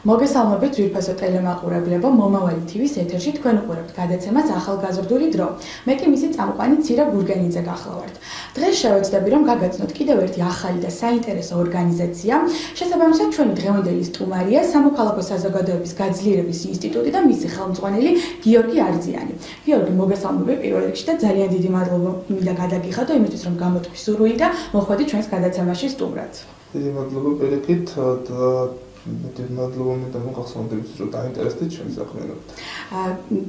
მოგესალმებით ძვირფასო ტელემაყურებლებო, მომავალი TV-ს ეთერში თქვენ უყურებთ გადაცემას ახალგაზრდული დრო. მე კი მისი წამყვანი ცირა გურგენიძე გახლავართ. დღეს შევეცდები რომ გაგაცნოთ კიდევ ერთი ახალი და საინტერესო ორგანიზაცია. შესაბამისად ჩვენი დღევანდელი სტუმარია სამოქალაქო საზოგადოების გაძლიერების ინსტიტუტი და მისი ხელმძღვანელი გიორგი არძიანი. გიორგი, მოგესალმებით პირველ რიგში და ძალიან დიდი მადლობა მინდა გადაგიხადო იმისთვის რომ გამოთქვი სურვილი და მოხვედი ჩვენს გადაცემაში სტუმრად. დიდი მადლობა პირიქით და დიდი მადლობა მინდა მოგახსოვდებით რომ დაინტერესდით ჩვენი საქმიანობით.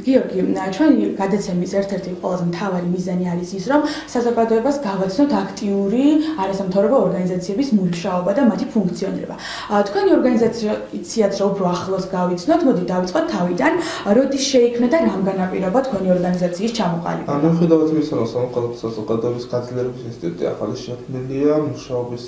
გიორგი, ჩვენი გადაცემის ერთ-ერთი ყველაზე მთავარი მიზანი არის ის, რომ საზოგადოებას გავაცნოთ აქტიური არასამთავრობო ორგანიზაციების მუშაობა და მათი ფუნქციონირება. თქვენი ორგანიზაციაც რა უფრო ახლოს გავიცნოთ, მოდი დავიწყოთ თავიდან, როდის შეიქმნა და რამ განაპირობა თქვენი ორგანიზაციის ჩამოყალიბება. მიუხედავად იმისა, რომ სამოქალაქო საზოგადოების გაძლიერების ინსტიტუტი ახალი შექმნილია, მუშაობის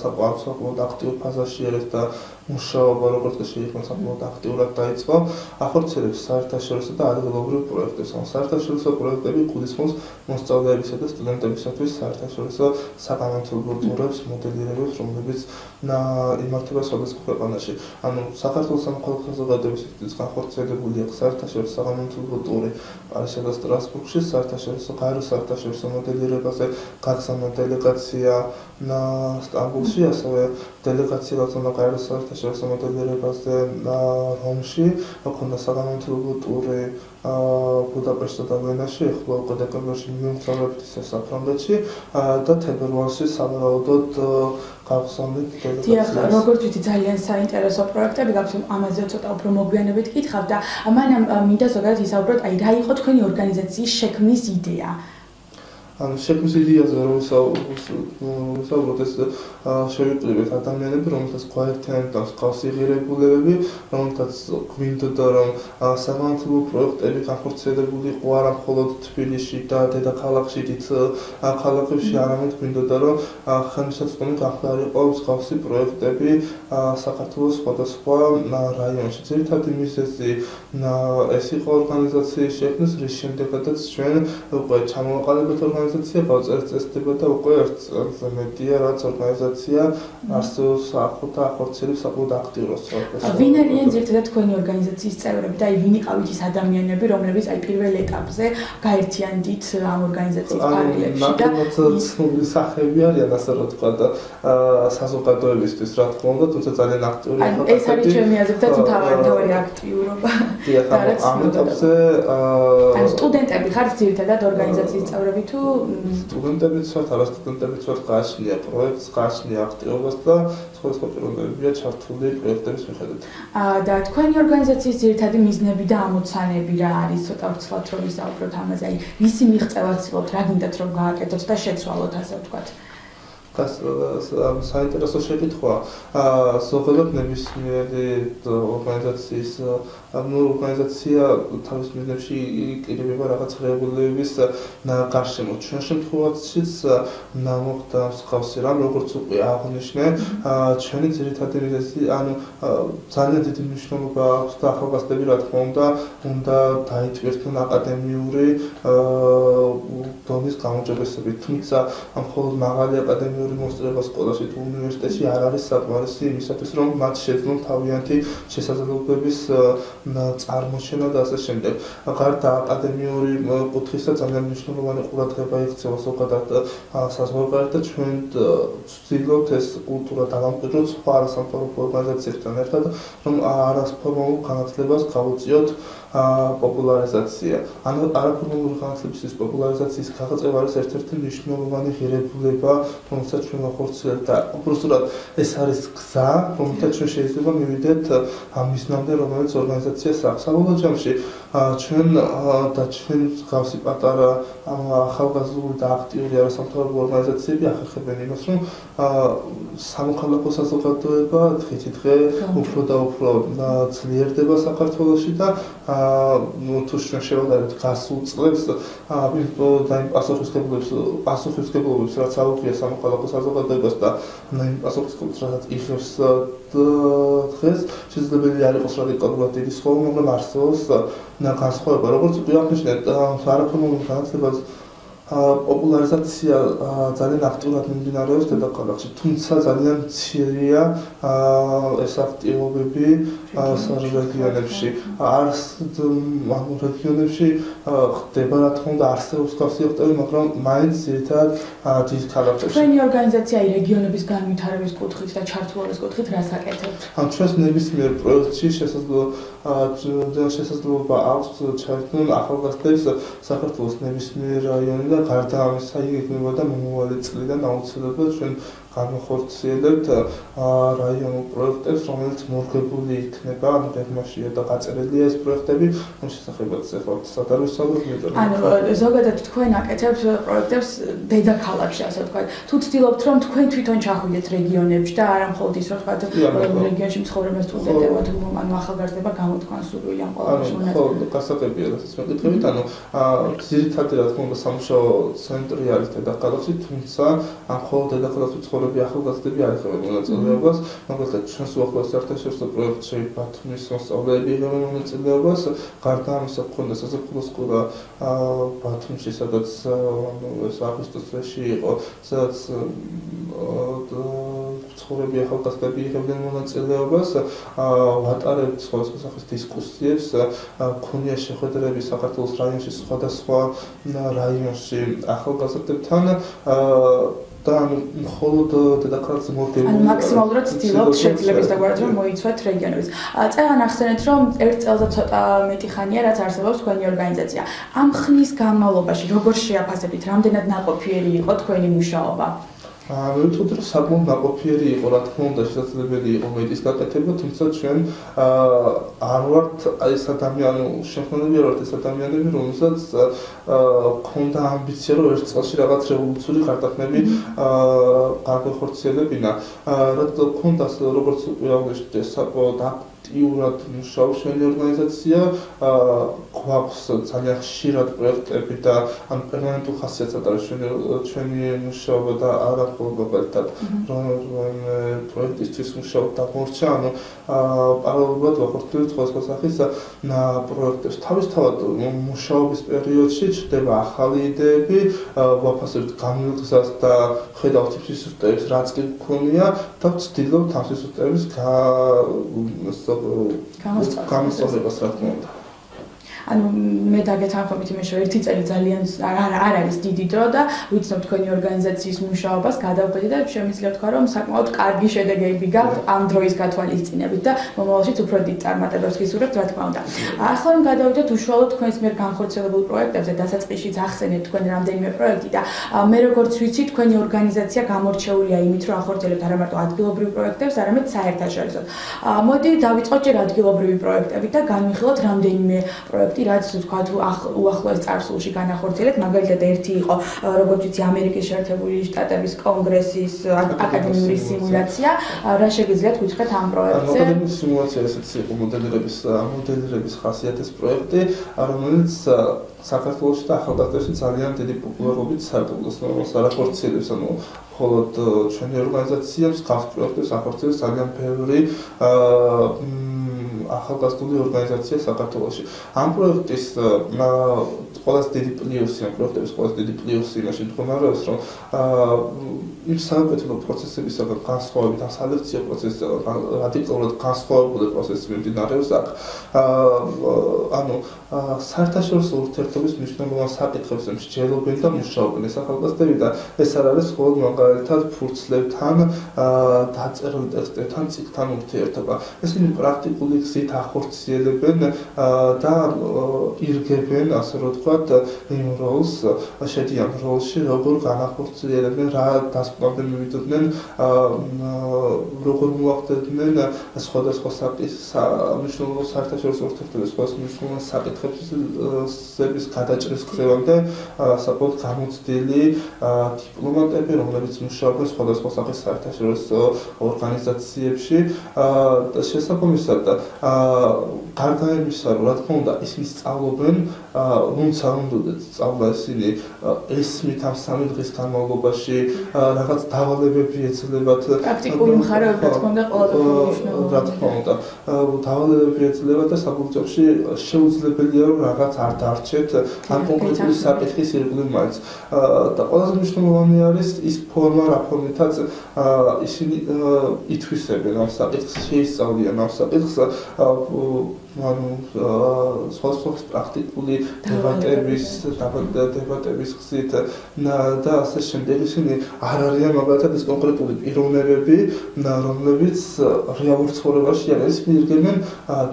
საკმაოდ აქტიურ ფაზაში არის და მუშაობა როგორც და შეიქმნა საკმაოდ აქტიურად დაიწყო, ახორციელებს საერთაშორისო და ადგილობრივ პროექტებს. საერთაშორისო პროექტები გულისხმობს მოსწავლეებისა და სტუდენტებისათვის საერთაშორისო საგანმანათლებლო ტურებს, მოდელირებებს, რომლებიც იმართება სხვადასხვა ქვეყანაში. ანუ საქართველოს სამოქალაქო საზოგადოების ინსტიტუტის განხორციელებული აქვს საერთაშორისო საგანმანათლებლო ტური პარიზსა და სტრასბურგში, საერთაშორისო გაეროს საერთაშორისო მოდელირებაზე გაგზავნა დელეგაცია სტამბოლში, ასევე დელეგაცია გაგზავნა გაეროს საერთაშორისო მოდელირებაზე რომში, ჰქონდა საგანმანათლებლო ტური ბუდაპეშტსა და ვენაში, ახლა უკვე დეკემბერში მივმგზავრებთ ისე საფრანგეთში და თებერვალში სავარაუდოდ გავხსნით დელეგაცია. როგორც ვიცი, ძალიან საინტერესო პროექტები გაქვს, ამაზე ცოტა უფრო მოგვიანებით გითხავ და მანამ მინდა ზოგადად ისაუბროთ, რა იყო თქვენი ორგანიზაციის შექმნის იდეა? შექმნის იდეაზე რომ ვისაუბროთ, ეს შევიკრიბეთ ადამიანები, რომელთაც გვაერთიანებდა მსგავსი ღირებულებები, რომელთაც გვინდოდა რომ საგანმანათლებლო პროექტები განხორციელებული იყო არა მხოლოდ თბილისში და დედაქალაქში, დიდ ქალაქებში, არამედ გვინდოდა რომ ხელმისაწვდომი გამხდარიყო მსგავსი პროექტები საქართველოს სხვადასხვა რაიონში. ძირითადი მიზეზი ეს იყო ორგანიზაციის შექმნის, რის შემდეგაც ჩვენ უკვე ჩამოვაყალიბეთ ორგანიზაცია, გავწერეთ წესდება და უკვე ერთ წელზე მეტია, რაც ორგანიზაცია არსებობს და ახორციელებს საკმაოდ აქტიურობას. ვინ არიან ძირითადად თქვენი ორგანიზაციის წევრები და ვინ იყავით ის ადამიანები, რომლებიც პირველ ეტაპზე გაერთიანდით ამ ორგანიზაციის ფარგლებში და ცნობილი სახეები არიან, ასე რომ თქვა და საზოგადოებისთვის რა თქმა უნდა, თუმცა ძალიან აქტიური ხალხი. ეს არის ჩემი აზრით მთავარი აქტიურობა. ამ ეტაპზე სტუდენტები ხართ ძირითადად ორგანიზაციის წევრები თუ სტუდენტებიც ვართ, არა სტუდენტებიც ვართ, გააჩნია პროექტს, გააჩნია აქტივობას და სხვადასხვა პიროვნებებია ჩართული პროექტების მიხედვით. და თქვენი ორგანიზაციის ძირითადი მიზნები და ამოცანები რა არის? ცოტა ვრცლად რომ ვისაუბროთ ამაზე, ისი მიღწევა ცდილობთ, რა გინდათ რომ გააკეთოთ და შეცვალოთ, ასე ვთქვათ. საინტერესო შეკითხვაა. ზოგადად ნებისმიერი ორგანიზაციის ორგანიზაცია თავის მიზნებში იკრიბება რაღაც ღირებულებების გარშემო. ჩვენ შემთხვევაშიც მოხდა მსგავსი რამ, როგორც უკვე აღნიშნე, ჩვენი ძირითადი მიზეზი, ანუ ძალიან დიდი მნიშვნელობა აქვს და ახალგაზრდები რა თქმა უნდა დაიტვირთონ აკადემიური დონის გაუმჯობესებით. თუმცა მხოლოდ მაღალი აკადემიური მოსწრება სკოლაში თუ უნივერსიტეტში არ არის საკმარისი იმისათვის, რომ მათ შეძლონ თავიანთი შესაძლებლობების წარმოჩენა და ასე შემდეგ. გარდა აკადემიური კუთხისა ძალიან მნიშვნელოვანი ყურადღება იქცევა ზოგადად საზღვარგარეთ და ჩვენ ვცდილობთ ეს კულტურა დავამკვიდროთ სხვა არასამთავრობო ორგანიზაციებთან ერთად, რომ არასფორმალურ განათლებას გავუწიოთ პოპულარიზაცია. ანუ არაფორმალური განათლების პოპულარიზაციის გაღწევა არის ერთ-ერთი მნიშვნელოვანი ღირებულება, რომელსაც ჩვენ ვახორციელებთ და უბრალოდ ეს არის გზა, რომელთაც ჩვენ შეიძლება მივიდეთ ამ მიზნამდე, რომელიც ორგანიზაციას აქვს. საბოლოო ჯამში ჩვენ მსგავსი პატარა ახალგაზრდული და აქტიური არასამთავრობო ორგანიზაციები ახერხებენ იმას, რომ სამოქალაქო საზოგადოება დღითიდღე უფრო და უფრო ძლიერდება საქართველოში და თუ ჩვენ შევადარებთ გასულ წლებს და იმ პასუხისმგებლობებს, რაც აუღია სამოქალაქო საზოგადოებას და იმ პასუხისმგებლობებს, რაც იღებს დღეს, შესაძლებელი არ იყოს რადიკალურად დიდი სხვაობა, მაგრამ არსებობს განსხვავება. როგორც უკვე აღნიშნეთ, არაფორმალურ განათლებას პოპულარიზაცია ძალიან აქტიურად მიმდინარეობს დედაქალაქში, თუმცა ძალიან მცირეა ეს აქტივობები რეგიონებში. არც რეგიონებში ხდება რა თქმა უნდა არსებობს გავსი აქტივობები, მაგრამ მაინც ძირითადად დიდ ქალაქებში. თქვენი ორგანიზაცია რეგიონების განვითარების კუთხით და ჩართულობის კუთხით რას აკეთებთ? ჩვენს ნებისმიერ პროექტში შესაძლებლობა აქვს ჩართულ ახალგაზრდებს საქართველოს ნებისმიერ რაიონიდან და გარდა ამისა იგეგმება და მომავალი წლიდან აუცილებლად ჩვენ განვახორციელებთ რაიონულ პროექტებს, რომელიც მორგებული იქნება, ანუ გეგმაშია და გაწერილია ეს პროექტები, ამ შესახებაც ახლა სადარვისავთ. ანუ ზოგადად თქვენ აკეთებთ პროექტებს დედაქალაქში, ასე ვთქვათ. თუ ცდილობთ, რომ თქვენ თვითონ ჩახვიდეთ რეგიონებში და არა მხოლოდ ის, რომ ვთქვათ, რეგიონში მცხოვრებას თუნდებათ, ანუ ახალგაზრდება გამოთქვან სურვილი ამ ყველაფერში მონაწილეობა. ხო, გასაგებია, რასაც მეკითხებით, ანუ ძირითადად რა თქმა უნდა სამუშაო ცენტრი არის დედაქალაქში, თუმცა ამ მხოლოდ დედაქალაქში ახალგაზრდები არ იღებენ მონაწილეობას, მაგალითად ჩვენს უახლოეს საერთაშორისო პროექტში ბათუმის მოსწავლეები იღებენ მონაწილეობას, გარდა ამისა გვქონდა საზაფხულო სკოლა ბათუმში, სადაც ეს აგვისტოს წლებში იყო, სადაც ცხოვრები ახალგაზრდები იღებდნენ მონაწილეობას, ვატარებთ სხვადასხვა სახის დისკუსიებს, გქონია შეხვედრები საქართველოს რაიონში სხვადასხვა რაიონში ახალგაზრდებთან და მხოლოდ დედაქალაქზე მორგებული. ანუ მაქსიმალურად ცდილობთ შეძლებს დაგვარად რომ მოიცვათ რეგიონებს. წეგან ახსენეთ რომ ერთ წელზე ცოტა მეტი ხანია რაც არსებობს თქვენი ორგანიზაცია. ამ ხნის განმავლობაში როგორ შეაფასებთ, რამდენად ნაყოფიერი იყო თქვენი მუშაობა? მე ვთქვი რომ საკმაოდ ნაყოფიერი იყო, რა თქმა უნდა შესაძლებელი იყო მეტის გაკეთება, თუმცა ჩვენ არ ვართ ეს ადამიანები, შექმნები არ ვართ ეს ადამიანები, რომელსაც ქონდა ამბიცია რომ ერთ წელში რაღაც რევოლუციური გარდაქმნები განვახორციელებინა. რადგან ქონდა როგორც უკვე აღნიშნეთ, საკმაოდ აქტიურად მუშაობს ჩვენი ორგანიზაცია, გვაქვს ძალიან ხშირად პროექტები და ამ პერმანენტულ ხასიათს ატარებს ჩვენი მუშაობა და არა მხოლოდ მაგალითად პროექტისთვის მუშაობ დაგმორჩა, ანუ პარალელურად ვახორციელებთ სხვადასხვა სახის პროექტებს. თავისთავად მუშაობის პერიოდში ჩნდება ახალი იდეები, ვაფასებთ განმილგზას და ხედავთ იმ სისტემებს, რაც კი გქონია და ვცდილობთ ამ სისტემების გამოსწორებას რა თქმა უნდა. ანუ მე დაგეთანხმებით იმაში რომ ერთი წელი ძალიან არ არის დიდი დრო და ვიცნობ თქვენი ორგანიზაციის მუშაობას გადავხედე და შემიძლია ვთქვა რომ საკმაოდ კარგი შედეგები გაქვთ ამ დროის გათვალისწინებით და მომავალშიც უფრო დიდ წარმატებებს გისურვებთ რა თქმა უნდა. ახლა რომ გადავიდეთ უშუალოდ თქვენს მიერ განხორციელებულ პროექტებზე, დასაწყისშიც ახსენეთ თქვენ რამდენიმე პროექტი და მე როგორც ვიცი თქვენი ორგანიზაცია გამორჩეულია იმით რომ ახორციელებთ არა მარტო ადგილობრივ პროექტებს, არამედ საერთაშორისო. მოდი დავიწყოთ ჯერ ადგილობრივი პროექტებით და განვიხილოთ რამდენიმე პროექტი რაც ვთქვათ უახლოეს წარსულში განახორციელეთ, მაგალითად ერთი იყო როგორც ვიცი ამერიკის შეერთებული შტატების კონგრესის აკადემიური სიმულაცია, რა შეგიძლიათ გითხრათ ამ პროექტზე? აკადემიური სიმულაცია ესეც იყო მოდელირების ხასიათის პროექტი, რომელიც საქართველოში და ახალგაზრდებში ძალიან დიდი პოპულარობით სარგებლობს, რომელსაც არ ახორციელებს, ანუ მხოლოდ ჩვენი ორგანიზაცია მსგავს პროექტებს ახორციელებს ძალიან ბევრი ახალგაზრდული ორგანიზაცია საქართველოში. ამ პროექტის ყველაზე დიდი პლუსი, ამ პროექტების ყველაზე დიდი პლუსი იმაში მდგომარეობს, რომ იმ საკუთრივ პროცესებისაგან განსხვავებით, ამ სალექციო პროცესისაგან რადიკალურად განსხვავებული პროცესი მიმდინარეობს აქ. ანუ საერთაშორისო ურთიერთობის მნიშვნელოვან საკითხებზე მსჯელობენ და მუშაობენ ეს ახალგაზრდები და ეს არ არის მხოლოდ მაგალითად ფურცლებთან, დაწერილ ტექსტებთან, წიგნთან ურთიერთობა. ესენი პრაქტიკული გზით ახორციელებენ და ირგებენ, ასე რომ ვთქვათ, იმ როლს, შედიან როლში, როგორ განახორციელებენ, რა დასკვნამდე მივიდოდნენ, როგორ მოახდინებდნენ სხვადასხვა მნიშვნელოვან საერთაშორისო ურთიერთობების სხვადასხვა მნიშვნელოვან საკითხების გადაჭრის გზევამდე საკმაოდ გამოცდილი დიპლომატები, რომლებიც მუშაობენ სხვადასხვა სახის საერთაშორისო ორგანიზაციებში. შესაბამისად, გარდა იმისა, რომ რა თქმა უნდა ისინი სწავლობენ, როცა არ უნდათ სწავლა ისინი ესმით ამ 3 დღის განმავლობაში რაღაც დავალებები ეძლებათ. პრაქტიკული მხარეები რა თქმა უნდა ყველაზე მნიშვნელოვანია. რა თქმა უნდა, დავალებები ეძლებათ და საბოლოოში შეუძლებელია რომ რაღაც არ დარჩეთ ამ კონკრეტული საკითხის ირგვლივ მაინც. და ყველაზე მნიშვნელოვანი არის ის ფორმა, რა ფორმითაც ისინი ითვისებენ ამ საკითხს, შეისწავლიან ამ საკითხს, სხვადასხვა პრაქტიკული დებატების გზით და ასე შემდეგ ისინი არ არიან მაგალითად ის კონკრეტული პიროვნებები, რომლებიც რეალურ ცხოვრებაში არიან. ისინი ირგებენ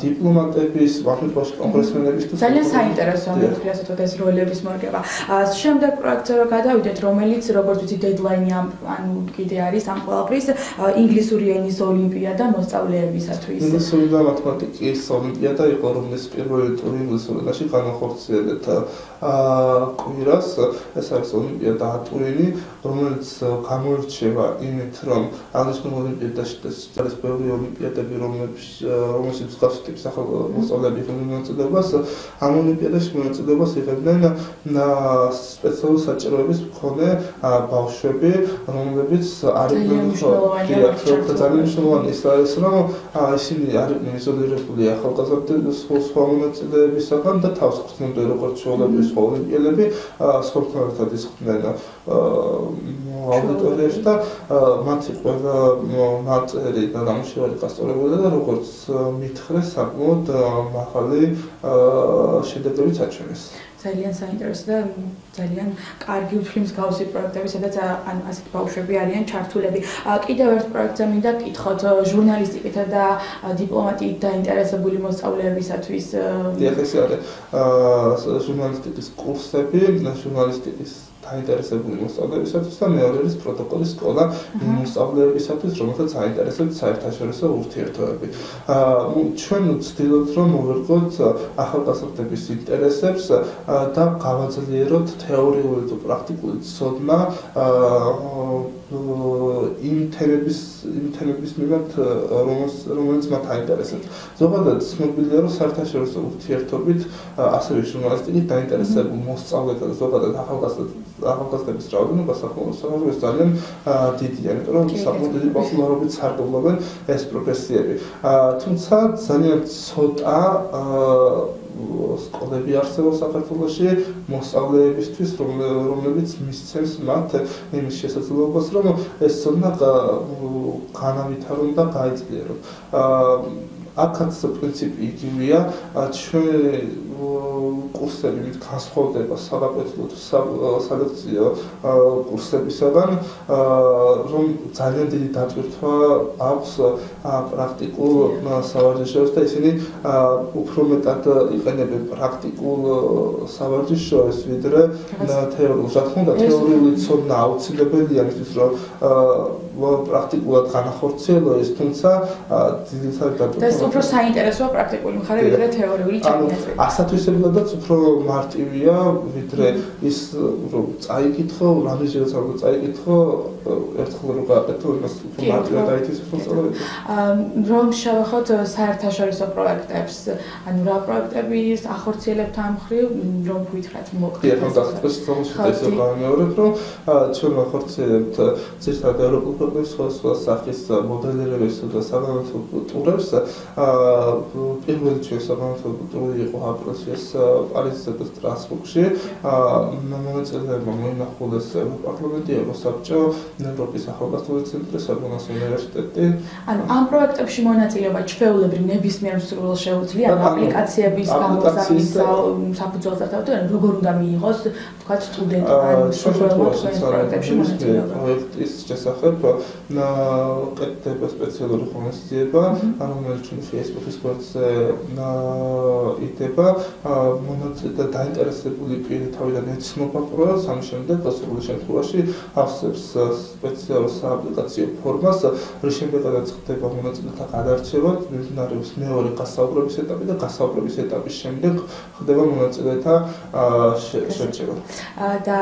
დიპლომატების, ვახტმის კონგრესმენების თუ ძალიან საინტერესოა მეკვლი ასე თქვა ეს როლების მორგება. შემდეგ პროექტზე რომ გადავიდეთ, რომელიც როგორც ვიცი დედლაინი ანუ კიდე არის ამ ყველაფრის ინგლისური ენის ოლიმპიადა მოსწავლეებისათვის. ინგლისური და მათემატიკის ოლიმპიადა იყო, რომლის პირველი ტური ინგლისურ ენაში განახორციელეთ კვირას. ეს არის ოლიმპიადა ატურინი, რომელიც გამოირჩევა იმით, რომ აღნიშნულ ოლიმპიადაში არის ბევრი ოლიმპიადები, რომელშიც მსგავსი ტიპის მოსწავლეები იღებდნენ მონაწილეობას. ამ ოლიმპიადაში მონაწილეობას იღებდნენ სპეციალური საჭიროების მქონე ბავშვები, რომლებიც არიან ძალიან მნიშვნელოვანი ის არის, რომ ისინი არიან იზოლირებული ახალგაზრდების სხვა მონაწილეებისაგან და თავს ხრდნენ როგორც ჩვეულებრივი სხვა ოლიმპიადები, სხვებთან ერთად ისხდნენ აუდიტორიაში და მათი ყველა ნაწერი და ნამუშევარი გასწორებული და როგორც მითხრეს, საკმაოდ მაღალი შედეგებიც აჩვენეს. ძალიან საინტერესო და ძალიან კარგი ვთვლი მსგავსი პროექტები, სადაც ანუ ასეთი ბავშვები არიან ჩართულები. კიდევ ერთ პროექტზე მინდა გკითხოთ ჟურნალისტიკითა და დიპლომატიით დაინტერესებული მოსწავლეებისათვის. დიახ, ეს არის ჟურნალისტიკის კურსები, ჟურნალისტიკის დაინტერესებული მოსწავლეებისათვის და მეორე არის პროტოკოლის სკოლა მოსწავლეებისათვის, რომელსაც აინტერესებთ საერთაშორისო ურთიერთობები. ჩვენ ვცდილობთ, რომ მოვერგოთ ახალგაზრდების ინტერესებს და გავაძლიეროთ თეორიული და პრაქტიკული ცოდნა იმ თემების მიმართ, რომელიც მათ აინტერესებს. ზოგადად ცნობილია, რომ საერთაშორისო ურთიერთობით ასევე ჟურნალისტიკით დაინტერესებულ მოსწავლეთა და ზოგადად ახალგაზრდების რაოდენობა საქართველოს ძალიან დიდია, იმიტომ რომ საკმაოდ დიდი პოპულარობით სარგებლობენ ეს პროფესიები. თუმცა ძალიან ცოტა სკოლები არსებობს საქართველოში მოსწავლეებისთვის, რომლებიც მისცემს მათ იმის შესაძლებლობას, რომ ეს ცოდნა განავითარონ და გაეძლიერონ. აქაც პრინციპი იგივეა, ჩვენ კურსები მით განსხვავდება საგაფეთილო თუ სალექციო კურსებისაგან, რომ ძალიან დიდი დატვირთვა აქვს პრაქტიკულ სავარჯიშოებს და ისინი უფრო მეტად იყენებენ პრაქტიკულ სავარჯიშოებს, ვიდრე თეორიულს. რა თქმა უნდა, თეორიული ცოდნა აუცილებელია იმისთვის, რომ პრაქტიკულად განახორციელო ეს, თუმცა ძირითადად და ეს უფრო საინტერესოა პრაქტიკული მხარე, ვიდრე თეორიული ჩაკითხვა. ასათვისებლადაც უფრო მარტივია, ვიდრე ის რომ წაიკითხო, რამიზეც არ წაიკითხო, ერთხელ რომ გააკეთო, იმას უფრო მარტივად აითვისოს მოსწავლეები. რომ შევეხოთ საერთაშორისო პროექტებს, ანუ რა პროექტების ახორციელებთ ამ მხრივ, რომ გითხრათ მოკლედ. დიახ, დასაწყისში ეს გამეორებ, რომ ჩვენ ახორციელებთ ძირითადად ევროპულ ქვეყნებში სხვადასხვა სახის მოდელირებებს და საგანმანათლებლო ტურებს. პირველი ჩვენი საგანმანათლებლო ტური იყო აპრილში პარიზსა და სტრასბურგში. მონაწილეებმა მოინახულეს ევროპარლამენტი, ევროსაბჭო, ევროპის ახალგაზრდული ცენტრი, სორბონის უნივერსიტეტი. ანუ ამ პროექტებში მონაწილეობა ჩვეულებრივ ნებისმიერ მსურველს შეუძლია აპლიკაციების გამოგზავნის საფუძველზე და როგორ უნდა მიიღოს, თქვათ სტუდენტმა მსურველმა ჩვენს პროექტებში მონაწილეობა. პროექტის შესახებ კეთდება სპეციალური ღონისძიება, რომელიც ჩვენ Facebook-ის გვერდზე იდება. მონაწილე დაინტერესებული პირი თავიდან ეცნობა პროექტს, ამის შემდეგ დასრულების შემთხვევაში ავსებს სპეციალურ სააპლიკაციო ფორმას, რის შემდეგაც ხდება მონაწილეთა გადარჩევა, მიმდინარეობს მეორე გასაუბრების ეტაპი და გასაუბრების ეტაპის შემდეგ ხდება მონაწილეთა შერჩევა. და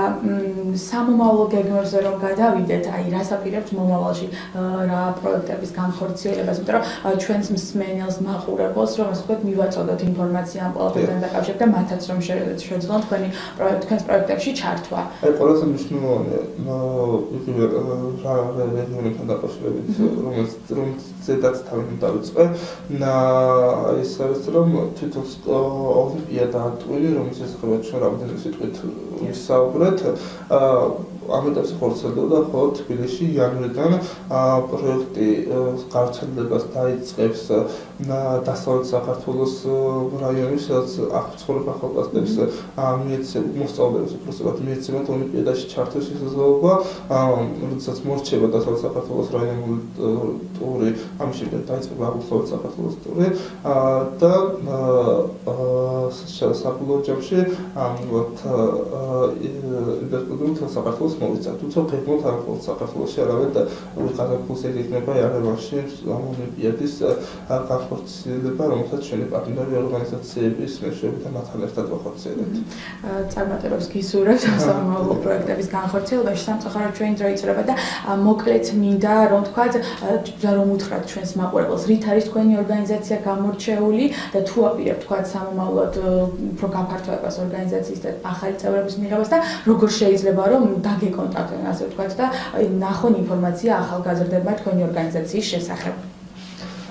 სამომავლო გეგმებზე რომ გადავიდეთ, აი რას აპირებთ მომავალში რა პროექტების განხორციელებას, იმიტომ რომ ჩვენს მსმენელს მსმენელს, მაყურებელს, რომ ასე ვთქვათ, მივაწოდოთ ინფორმაცია ამ ყველაფერთან დაკავშირებით და მათაც რომ შეძლონ თქვენს პროექტებში ჩართვა. აი ყველაზე მნიშვნელოვანია იგივე რეგიონებთან დაკავშირებით, რომელიც ზედაც თავიდან დავიწყე, ის არის რომ თვითონ ოლიმპიადა ატვილი, რომელიც შესაძლოა ჩვენ რამდენი სიტყვით ვისაუბრეთ, ამ ეტაპზე ხორციელდება ხოლო თბილისში იანვრიდან პროექტი გავრცელებას დაიწყებს დასავლეთ საქართველოს რაიონის, სადაც აღწევ ახალგაზრდებს მოსწავლეებს უბრალოდ მიეცემათ ოლიმპიადაში ჩართვის შესაძლებლობა, როდესაც morჩება დასავლეთ საქართველოს რაიონული ტური, ამის შემდეგ დაიწყება აღმოსავლეთ საქართველოს ტური და საბოლოო ჯამში ინტერპრეტულ საქართველოს მოვიდა. თუმცა ფეხბურთი საქართველოს საქართველოში არავინ და საქართველოს ეკითხება ერევანში ამ ოლიმპიადის განხორციელება, რომელსაც ჩვენი პარტნიორი ორგანიზაციების მეშვეობით და მათთან ერთად ვახორციელებთ. წარმატებებს გისურვებთ სამომავლო პროექტების განხორციელებაში. სამწუხაროდ ჩვენი დრო იწურება და მოკლედ მინდა რომ თქვათ, რომ უთხრათ ჩვენს მაყურებელს, რით არის თქვენი ორგანიზაცია გამორჩეული და თუ აპირებთ თქვათ სამომავლოდ უფრო გაფართოებას ორგანიზაციის და ახალი წევრების მიღებას და როგორ შეიძლება რომ დაგეკონტაქტონ ასე ვთქვათ და ნახონ ინფორმაცია ახალგაზრდებმა თქვენი ორგანიზაციის შესახებ.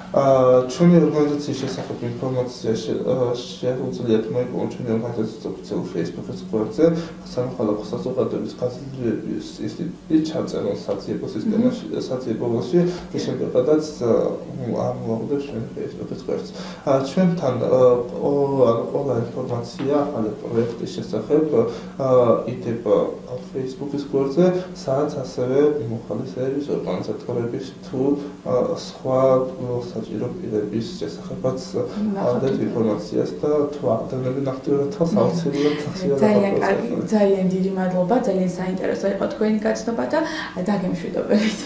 ჩვენი ორგანიზაციის შესახებ ინფორმაცია შეუძლიათ მოიპოვონ ჩვენი ორგანიზაციის ოფიციალურ Facebook-ის გვერდზე, სამოქალაქო საზოგადოების გაზრდების ინსტიტუტი ჩაწერილ საციებო სისტემაში, საციებოში, შედეგადაც ამოაღწევს ჩვენი Facebook-ის გვერდს. ჩვენთან ყველა ინფორმაცია ახალი პროექტის შესახებ იდება Facebook-ის გვერდზე, სადაც ასევე მოხალისეების ორგანიზატორების თუ სხვა საჭირო პირების შესახებაც ავდეთ ინფორმაციას და თუ აღდგენები ნახტივრად თავს აუცილებლად ძალიან კარგი, ძალიან დიდი მადლობა, ძალიან საინტერესო იყო თქვენი გაცნობა და დაგემშვიდობებით.